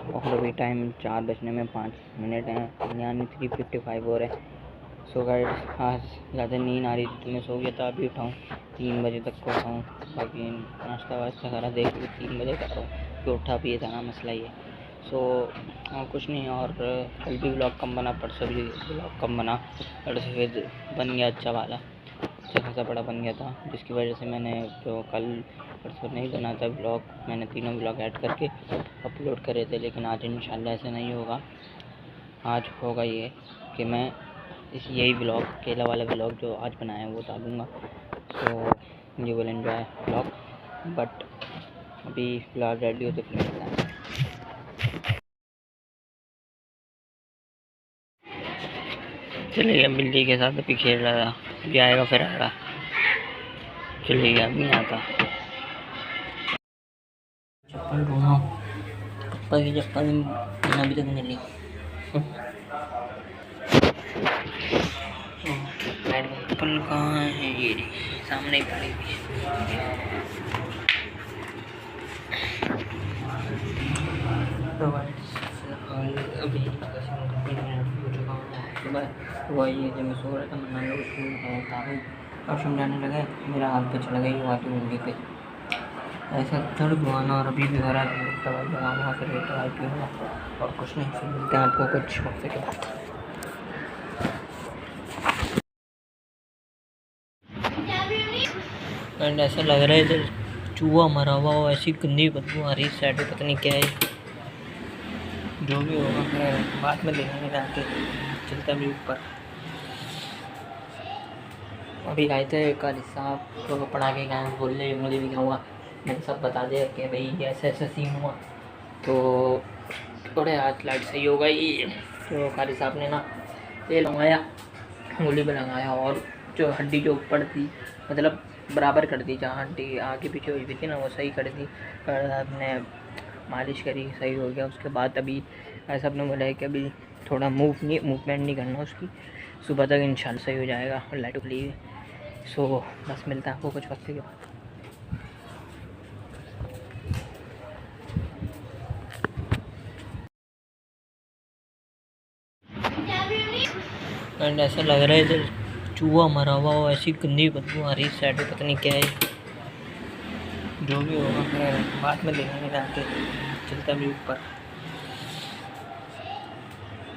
और अभी टाइम 4 बजने में 5 मिनट हैं, यानी 3:55 हो रहे हैं। सो गाइस, आज ज़्यादा नींद आ रही थी तो मैं सो गया था। अभी उठाऊँ 3 बजे तक को उठाऊँ, बाकी नाश्ता वास्ता सारा देख लूँ, 3 बजे तक तो उठा भी था ना, मसला ये। सो कुछ नहीं। और कल भी ब्लॉग कम बना, परसों भी ब्लॉग कम बना, और फिर बन गया अच्छा वाला, अच्छा खासा बड़ा बन गया था, जिसकी वजह से मैंने जो कल परसों नहीं बना था ब्लॉग, मैंने तीनों ब्लॉग ऐड करके अपलोड करे थे। लेकिन आज इंशाल्लाह ऐसे नहीं होगा। आज होगा ये कि मैं यही ब्लॉग, केला वाला ब्लॉग जो आज बनाया है वो डालूँगा। So you will enjoy blog. But अभी फिलहाल रेडी हो तो फिर मिलता है। चलिए, बिल्ली के साथ अभी खेल रहा था, अभी आएगा फिर आएगा। चलिए, अभी आता चप्पल ढूंढो, पप्पा की चप्पल अभी तक मिली। चप्पल कहाँ है? ये सामने ही पड़ी हुई है। तो अभी 10 मिनट हो चुका हूँ। सुबह हुआ ये, जब मैं सो रहा था मैं लोग स्कूल था और समझाने लगा, मेरा हाथ पे चढ़ गई वहाँ की उंगली पे, ऐसा दर्द हुआ ना। और अभी भी हो रहा है, दवाई लगाऊंगा फिर दवाई पीऊँगा और कुछ नहीं। फिर मिलते हैं आपको कुछ वक्त के बाद। एंड ऐसा लग रहा है इधर चूहा मरा हुआ हो, ऐसी गंदी बदबू आ रही साइड पे, पता नहीं क्या है। जो भी होगा मैं बाद में देखेंगे जाके, चलता भी ऊपर। अभी आए थे कल साहब तो पढ़ा के गए, बोल रहे मुझे भी क्या हुआ, मैंने सब बता दिया कि भाई ऐसा ऐसा सीन हुआ। तो थोड़े हाथ लाइट सही हो गई। तो कारी साहब ने ना तेल लगाया, उंगली में लगाया, और जो हड्डी जो ऊपर थी, मतलब बराबर कर दी, जहाँ हड्डी आगे पीछे हुई भी थी ना वो सही कर दी। ने मालिश करी, सही हो गया। उसके बाद अभी ऐसा आपने बोला है कि अभी थोड़ा मूवमेंट नहीं करना उसकी, सुबह तक इंशाल्लाह सही हो जाएगा। और लाइट खुली है। सो बस मिलता है आपको कुछ वक्त के बाद। एंड ऐसा लग रहा है इधर चूहा मरा हुआ हो, ऐसी गंदी बदबू आ रही साइड पे, पता नहीं क्या है। जो भी होगा मैं बाद में देखेंगे जाके, चलता भी ऊपर।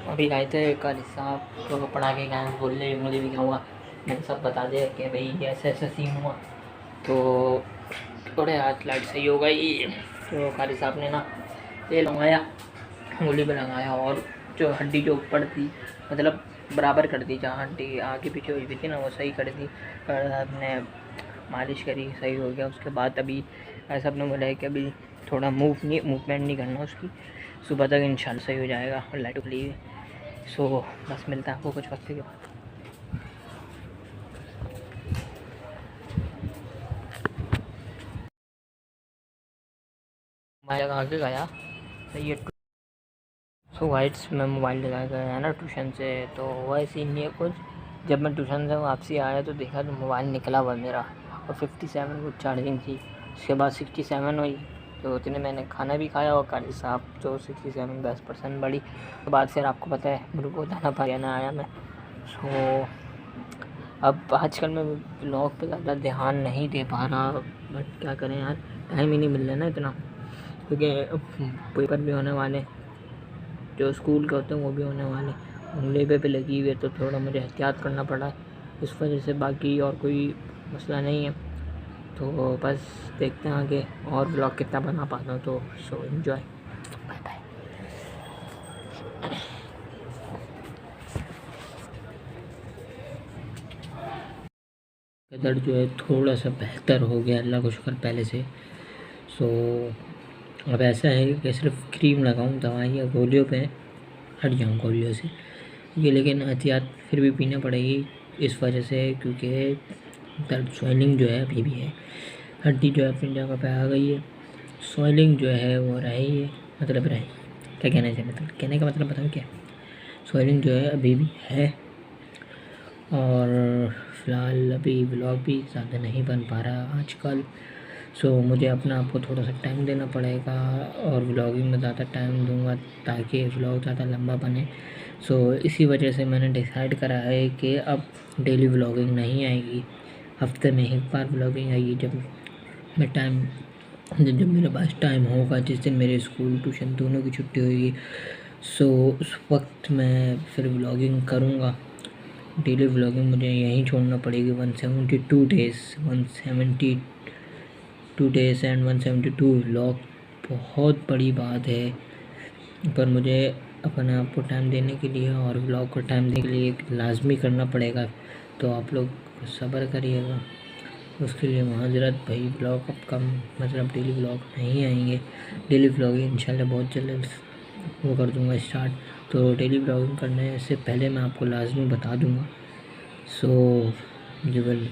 अभी आए थे कल साहब तो पढ़ा के गए, बोल रहे मुझे भी क्या हुआ, मैंने सब बता दिया कि भाई ऐसा ऐसा सीन हुआ। तो थोड़े हाथ लाइट सही हो गई। तो कारी साहब ने ना तेल लगाया, उंगली में लगाया, और जो हड्डी जो ऊपर थी, मतलब बराबर कर दी, जहाँ हड्डी आगे पीछे हुई भी थी ना वो सही कर दी। ने मालिश करी, सही हो गया। उसके बाद अभी ऐसा आपने बोला है कि अभी थोड़ा मूवमेंट नहीं करना उसकी, सुबह तक इंशाल्लाह सही हो जाएगा। और लाइट खुली है। सो बस मिलता है आपको कुछ वक्त के बाद। मैं लगा के गया ये। सो वाइट्स में मोबाइल लगा गया ना ट्यूशन से, तो वह सीन नहीं है कुछ। जब मैं ट्यूशन से वापसी आया तो देखा तो मोबाइल निकला हुआ मेरा, और 57 कुछ चार्जिंग थी। उसके बाद 67 हुई, तो उतने मैंने खाना भी खाया, और कारी साहब तो 67 10% बढ़ी। तो बाद फिर आपको पता है मेरे को दाना पाना आया मैं। सो अब आजकल मैं ब्लॉग पे ज़्यादा ध्यान नहीं दे पा रहा, बट क्या करें यार, टाइम ही नहीं मिल रहा ना इतना, क्योंकि पेपर भी होने वाले, जो स्कूल के होते हैं वो भी होने वाले, उंगली पे लगी हुई है, तो थोड़ा मुझे एहतियात करना पड़ा इस वजह से। बाकी और कोई मसला नहीं है। तो बस देखते हैं आगे और ब्लॉग कितना बना पाता हूँ। तो सो एंजॉय, बाय बाय। दर्द जो है थोड़ा सा बेहतर हो गया, अल्लाह का शुक्र पहले से। सो अब ऐसा है कि सिर्फ क्रीम लगाऊँ, दवाई या गोलियों पे हट जाऊँ गोलियों से ये, लेकिन एहतियात फिर भी पीना पड़ेगी इस वजह से, क्योंकि दर्द स्वेलिंग जो है अभी भी है, हड्डी जो है अपनी जगह पे आ गई है, स्वेलिंग जो है वो रही है, मतलब रही, क्या कहना चाहिए, मतलब कहने का मतलब बताओ क्या, स्वेलिंग जो है अभी भी है। और फिलहाल अभी ब्लॉग भी ज़्यादा नहीं बन पा रहा आजकल। मुझे अपना आपको थोड़ा सा टाइम देना पड़ेगा और व्लॉगिंग में ज़्यादा टाइम दूंगा ताकि व्लॉग ज़्यादा लंबा बने। इसी वजह से मैंने डिसाइड करा है कि अब डेली व्लॉगिंग नहीं आएगी, हफ्ते में एक बार व्लॉगिंग आएगी। जब मेरे पास टाइम होगा, जिस दिन मेरे स्कूल ट्यूशन दोनों की छुट्टी होगी, उस वक्त मैं फिर व्लॉगिंग करूँगा। डेली व्लॉगिंग मुझे यहीं छोड़ना पड़ेगी। 172 डेज़ एंड 172 व्लॉग बहुत बड़ी बात है, पर मुझे अपने आप को टाइम देने के लिए और व्लॉग को टाइम देने के लिए लाजमी करना पड़ेगा। तो आप लोग सब्र करिएगा, उसके लिए माजरत भाई। व्लॉग अब कम मतलब डेली व्लॉग नहीं आएंगे। डेली व्लॉगिंग इंशाल्लाह बहुत जल्द वो कर दूँगा स्टार्ट। तो डेली व्लॉगिंग करने से पहले मैं आपको लाजमी बता दूँगा। मुझे बल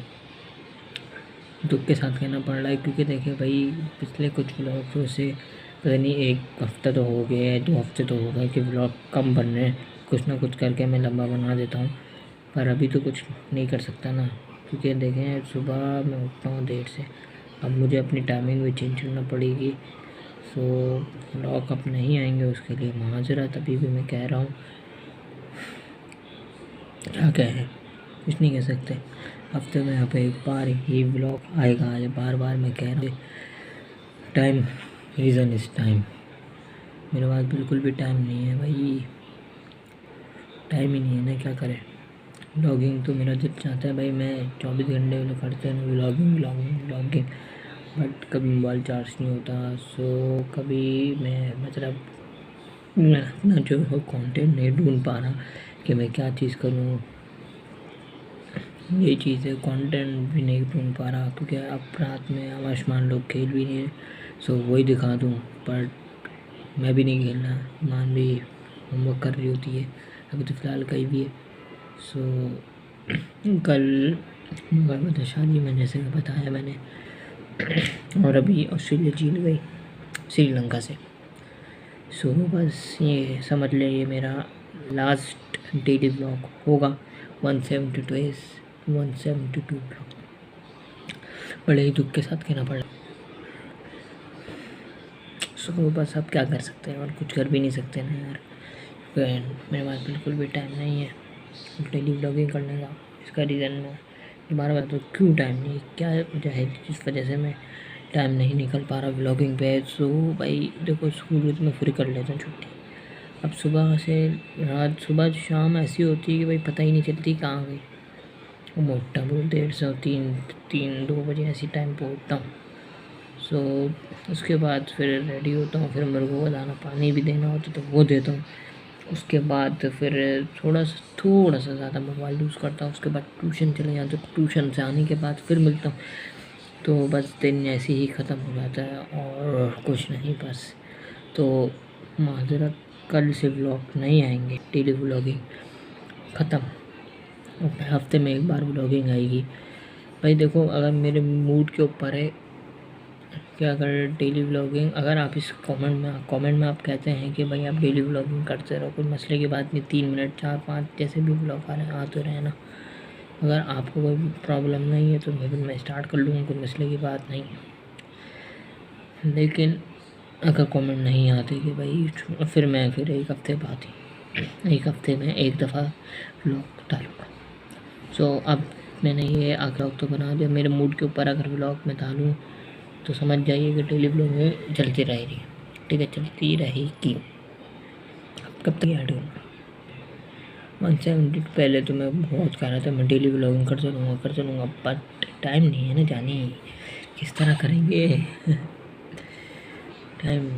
दुख के साथ कहना पड़ रहा है, क्योंकि देखिए भाई, पिछले कुछ व्लॉग से पता नहीं 1 हफ़्ता तो हो गया है, 2 हफ़्ते तो हो गए कि व्लॉग कम बन रहे हैं। कुछ ना कुछ करके मैं लंबा बना देता हूँ, पर अभी तो कुछ नहीं कर सकता ना, क्योंकि देखें सुबह मैं उठता हूँ देर से। अब मुझे अपनी टाइमिंग भी चेंज करना पड़ेगी। व्लॉग अब नहीं आएंगे, उसके लिए माजरत अभी भी मैं कह रहा हूँ। क्या कहें, कुछ नहीं कह सकते। हफ्ते में यहाँ पे एक बार ही व्लॉग आएगा। ये बार बार मैं कह रहा हूँ, टाइम रीज़न इज़ टाइम। मेरे पास बिल्कुल भी टाइम नहीं है भाई, टाइम ही नहीं है ना, क्या करें। व्लॉगिंग तो मेरा दिल चाहता है भाई, मैं 24 घंटे करते हैं व्लॉगिंग, बट कभी मोबाइल चार्ज नहीं होता। कभी मैं अपना जो है कंटेंट नहीं ढूंढ पा रहा कि मैं क्या चीज़ करूँ। ये चीज़ है, कंटेंट भी नहीं ढूंढ पा रहा, क्योंकि अब रात में आसमान लोग खेल भी नहीं है। वही दिखा दूँ, पर मैं भी नहीं खेलना। मान भी होमवर्क कर रही होती है, अभी तो फ़िलहाल कहीं भी है। कल मुबारक शादी में, जैसे कि बताया मैंने, और अभी ऑस्ट्रेलिया जीत गई श्रीलंका से। बस ये समझ ले, ये मेरा लास्ट डेली ब्लॉग होगा। 172 ब्लॉग, बड़े ही दुख के साथ कहना पड़ा। बस अब क्या कर सकते हैं, और कुछ कर भी नहीं सकते ना यार। मेरे पास बिल्कुल भी टाइम नहीं है डेली व्लॉगिंग करने का। इसका रीज़न मैं दोबारा बता दूँ क्यों टाइम नहीं, क्या वजह है जिस वजह से मैं टाइम नहीं निकल पा रहा व्लॉगिंग पे। भाई देखो, स्कूल में तो मैं फ्री कर लेता हूँ छुट्टी। अब सुबह से रात, सुबह शाम ऐसी होती है कि भाई पता ही नहीं चलती कहाँ गई। मोटा बहुत देर से 2 बजे ऐसी टाइम पर उठता हूँ। उसके बाद फिर रेडी होता हूँ, फिर मुर्गों को दाना पानी भी देना होता तो वो देता हूँ। उसके बाद फिर थोड़ा सा ज़्यादा मोबाइल यूज़ करता हूँ। उसके बाद ट्यूशन चले जाता हूँ, ट्यूशन से आने के बाद फिर मिलता हूँ। तो बस दिन ऐसे ही ख़त्म हो जाता है और कुछ नहीं बस। तो माजरत, कल से व्लॉग नहीं आएंगे, डेली व्लॉगिंग ख़त्म। हफ्ते में एक बार व्लॉगिंग आएगी। भाई देखो, अगर मेरे मूड के ऊपर है कि अगर डेली व्लॉगिंग, अगर आप इस कमेंट में आप कहते हैं कि भाई आप डेली व्लॉगिंग करते रहो, कोई मसले की बात नहीं, 3 मिनट 4-5 जैसे भी व्लॉग आ रहे हैं आते रहे ना। अगर आपको कोई प्रॉब्लम नहीं है तो मैं स्टार्ट कर लूँगा, कोई मसले की बात नहीं है। लेकिन अगर कमेंट नहीं आते कि भाई, फिर मैं एक हफ्ते बाद ही, एक हफ्ते में एक दफ़ा व्लॉग डालूँगा। अब मैंने ये आखिरी वक्त तो बना दिया। मेरे मूड के ऊपर अगर व्लॉग में डालूँ तो समझ जाइए कि डेली ब्लॉग में चलती रहेगी। ठीक है, चलती रहेगी। कब तक ऐड होगा 170। पहले तो मैं बहुत कह रहा था मैं डेली ब्लॉगिंग करते रहूँगा, बट टाइम नहीं है ना जानी, किस तरह करेंगे। टाइम,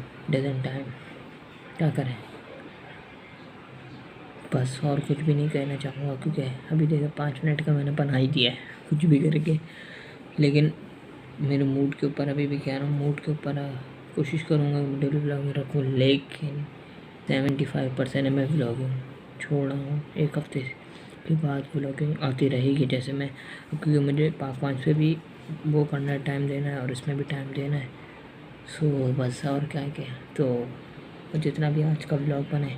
क्या करें। बस और कुछ भी नहीं कहना चाहूँगा, क्योंकि अभी देखो 5 मिनट का मैंने बना ही दिया है कुछ भी करके। लेकिन मेरे मूड के ऊपर, अभी भी कह रहा हूँ, मूड के ऊपर कोशिश करूँगा डेली व्लॉगिंग रखूँ। लेकिन 75% मैं व्लॉगिंग छोड़ रहा हूँ। एक हफ्ते के बाद व्लॉगिंग आती रहेगी जैसे मैं, क्योंकि मुझे पाँच पे भी वो करना है, टाइम देना है, और इसमें भी टाइम देना है। बस और क्या तो जितना भी आज का व्लॉग बने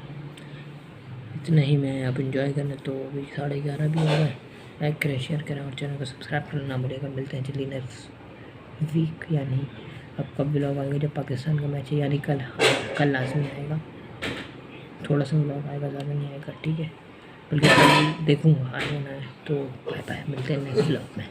इतना ही मैं आप इंजॉय करना। तो अभी 11:30 भी हो गए। लाइक करें, शेयर करें और चैनल को सब्सक्राइब करना ना भूलिएगा। मिलते हैं जल्दी नेक्स्ट वीक या नहीं, अब कब ब्लॉग आएगा जब पाकिस्तान का मैच है, यानी कल। कल लाजमी आएगा, थोड़ा सा ब्लॉग आएगा, ज़्यादा नहीं आएगा, ठीक है। बल्कि कल देखूँगा, आए ना आए तो बाय बाय, मिलते हैं नेक्स्ट ब्लॉग में।